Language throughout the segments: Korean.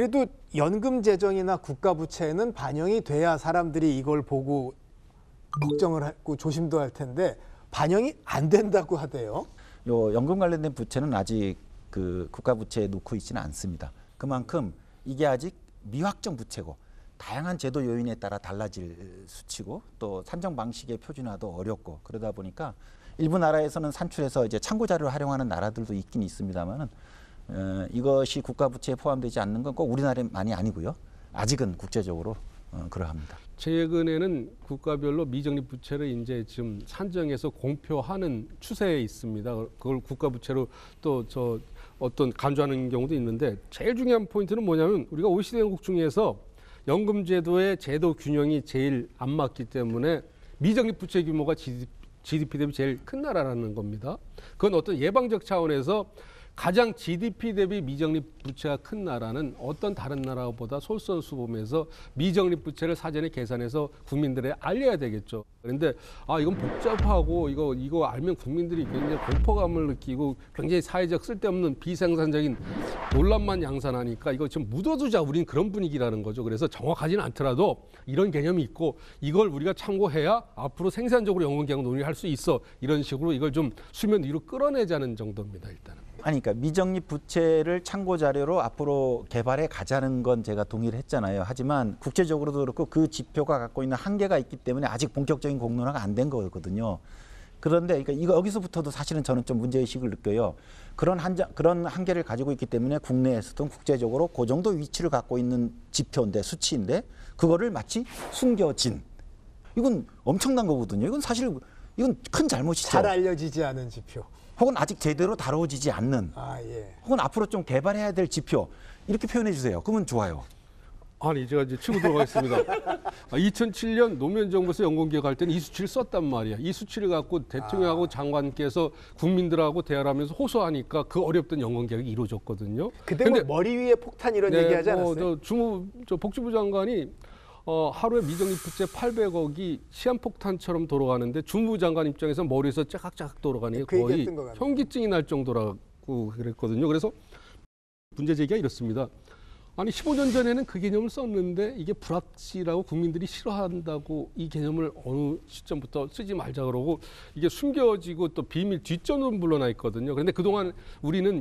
그래도 연금 재정이나 국가 부채는 반영이 돼야 사람들이 이걸 보고 걱정을 하고 조심도 할 텐데 반영이 안 된다고 하대요. 요 연금 관련된 부채는 아직 그 국가 부채에 놓고 있지는 않습니다. 그만큼 이게 아직 미확정 부채고 다양한 제도 요인에 따라 달라질 수치고 또 산정 방식의 표준화도 어렵고 그러다 보니까 일부 나라에서는 산출해서 이제 참고 자료를 활용하는 나라들도 있긴 있습니다만은 이것이 국가 부채에 포함되지 않는 건 꼭 우리나라만이 아니고요. 아직은 국제적으로 그러합니다. 최근에는 국가별로 미적립 부채를 이제 지금 산정해서 공표하는 추세에 있습니다. 그걸 국가 부채로 또 어떤 간주하는 경우도 있는데 제일 중요한 포인트는 뭐냐면 우리가 OECD 회원국 중에서 연금 제도의 제도 균형이 제일 안 맞기 때문에 미적립 부채 규모가 GDP 대비 제일 큰 나라라는 겁니다. 그건 어떤 예방적 차원에서 가장 GDP 대비 미적립 부채가 큰 나라는 어떤 다른 나라보다 솔선수범해서 미적립 부채를 사전에 계산해서 국민들에 알려야 되겠죠. 그런데 이건 복잡하고 이거 알면 국민들이 굉장히 공포감을 느끼고 굉장히 사회적 쓸데없는 비생산적인 논란만 양산하니까 이거 좀 묻어두자, 우린 그런 분위기라는 거죠. 그래서 정확하지는 않더라도 이런 개념이 있고 이걸 우리가 참고해야 앞으로 생산적으로 연금개혁 논의를 할 수 있어, 이런 식으로 이걸 좀 수면 위로 끌어내자는 정도입니다. 일단은. 아니, 그러니까 미적립 부채를 참고 자료로 앞으로 개발해 가자는 건 제가 동의를 했잖아요. 하지만 국제적으로도 그렇고 그 지표가 갖고 있는 한계가 있기 때문에 아직 본격적인 공론화가 안 된 거거든요. 그런데 그러니까 이거 여기서부터도 사실은 저는 좀 문제의식을 느껴요. 그런 한계를 가지고 있기 때문에 국내에서도 국제적으로 그 정도 위치를 갖고 있는 지표인데, 수치인데 그거를 마치 숨겨진, 이건 엄청난 거거든요. 이건 사실 이건 큰 잘못이죠. 잘 알려지지 않은 지표. 혹은 아직 제대로 다뤄지지 않는, 혹은 앞으로 좀 개발해야 될 지표, 이렇게 표현해 주세요. 그러면 좋아요. 아니, 제가 이제 치고 들어가겠습니다. 2007년 노무현 정부에서 연금개혁할 때는 이 수치를 썼단 말이야. 이 수치를 갖고 대통령하고 장관께서 국민들하고 대화를 하면서 호소하니까 그 어렵던 연금개혁이 이루어졌거든요. 그때 뭐 머리 위에 폭탄 이런 얘기하지 않았어요? 복지부 장관이 하루에 미적립 부채 800억이 시한폭탄처럼 돌아가는데 주무부 장관 입장에서 머리에서 짜각짜각 돌아가는 게 거의 현기증이 날 정도라고 그랬거든요. 그래서 문제 제기가 이렇습니다. 아니, 15년 전에는 그 개념을 썼는데 이게 불확실하고 국민들이 싫어한다고 이 개념을 어느 시점부터 쓰지 말자 그러고 이게 숨겨지고 또 비밀 뒷전으로 물러나 있거든요. 그런데 그동안 우리는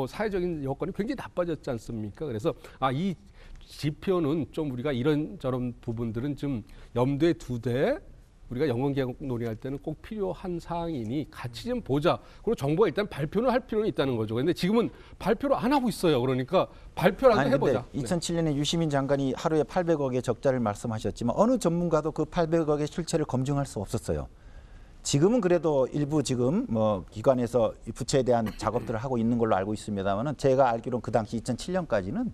사회적인 여건이 굉장히 나빠졌지 않습니까? 그래서 이 지표는 좀 우리가 이런저런 부분들은 좀 염두에 두되 우리가 연금개혁 논의할 때는 꼭 필요한 사항이니 같이 좀 보자. 그리고 정부가 일단 발표는 할 필요는 있다는 거죠. 그런데 지금은 발표를 안 하고 있어요. 그러니까 발표라도 해보자. 2007년에 유시민 장관이 하루에 800억의 적자를 말씀하셨지만 어느 전문가도 그 800억의 실체를 검증할 수 없었어요. 지금은 그래도 일부 지금 기관에서 부채에 대한 작업들을 하고 있는 걸로 알고 있습니다만은 제가 알기로는 그 당시 2007년까지는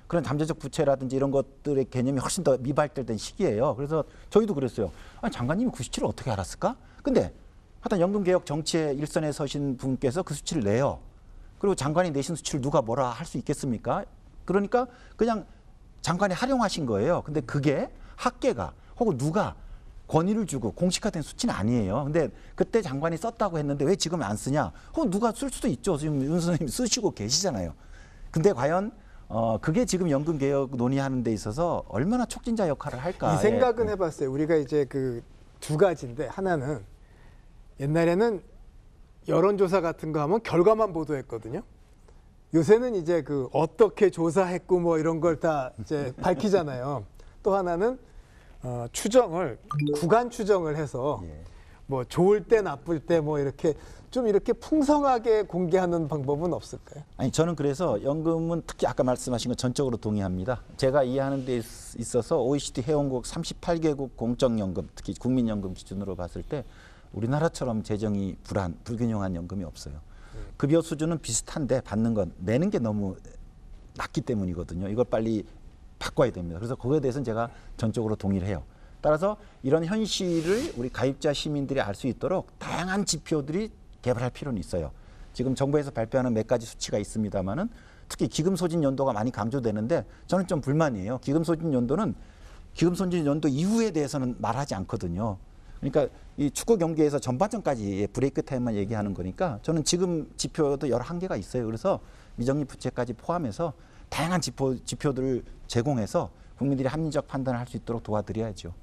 그런 잠재적 부채라든지 이런 것들의 개념이 훨씬 더 미발달된 시기예요. 그래서 저희도 그랬어요. 아니, 장관님이 그 수치를 어떻게 알았을까? 근데 하여튼 연금개혁 정치의 일선에 서신 분께서 그 수치를 내요. 그리고 장관이 내신 수치를 누가 뭐라 할 수 있겠습니까? 그러니까 그냥 장관이 활용하신 거예요. 근데 그게 학계가 혹은 누가 권위를 주고 공식화된 수치는 아니에요. 근데 그때 장관이 썼다고 했는데 왜 지금 안 쓰냐? 혹은 누가 쓸 수도 있죠. 지금 윤 선생님 쓰시고 계시잖아요. 근데 과연 그게 지금 연금개혁 논의하는 데 있어서 얼마나 촉진자 역할을 할까. 이 생각은 해봤어요. 우리가 이제 그 두 가지인데, 하나는 옛날에는 여론조사 같은 거 하면 결과만 보도했거든요. 요새는 이제 그 어떻게 조사했고 뭐 이런 걸 다 이제 밝히잖아요. 또 하나는 구간 추정을 해서 뭐 좋을 때 나쁠 때 뭐 이렇게 좀 이렇게 풍성하게 공개하는 방법은 없을까요? 아니, 저는 그래서 연금은 특히 아까 말씀하신 건 전적으로 동의합니다. 제가 이해하는 데 있어서 OECD 회원국 38개국 공적연금, 특히 국민연금 기준으로 봤을 때 우리나라처럼 재정이 불균형한 연금이 없어요. 급여 수준은 비슷한데 받는 건 내는 게 너무 낮기 때문이거든요. 이걸 빨리 바꿔야 됩니다. 그래서 그거에 대해서는 제가 전적으로 동의를 해요. 따라서 이런 현실을 우리 가입자 시민들이 알 수 있도록 다양한 지표들이 개발할 필요는 있어요. 지금 정부에서 발표하는 몇 가지 수치가 있습니다만은 특히 기금 소진 연도가 많이 강조되는데 저는 좀 불만이에요. 기금 소진 연도 이후에 대해서는 말하지 않거든요. 그러니까 이 축구 경기에서 전반전까지 브레이크 타임만 얘기하는 거니까 저는 지금 지표도 여러 한계가 있어요. 그래서 미적립 부채까지 포함해서 다양한 지표들을 제공해서 국민들이 합리적 판단을 할 수 있도록 도와드려야죠.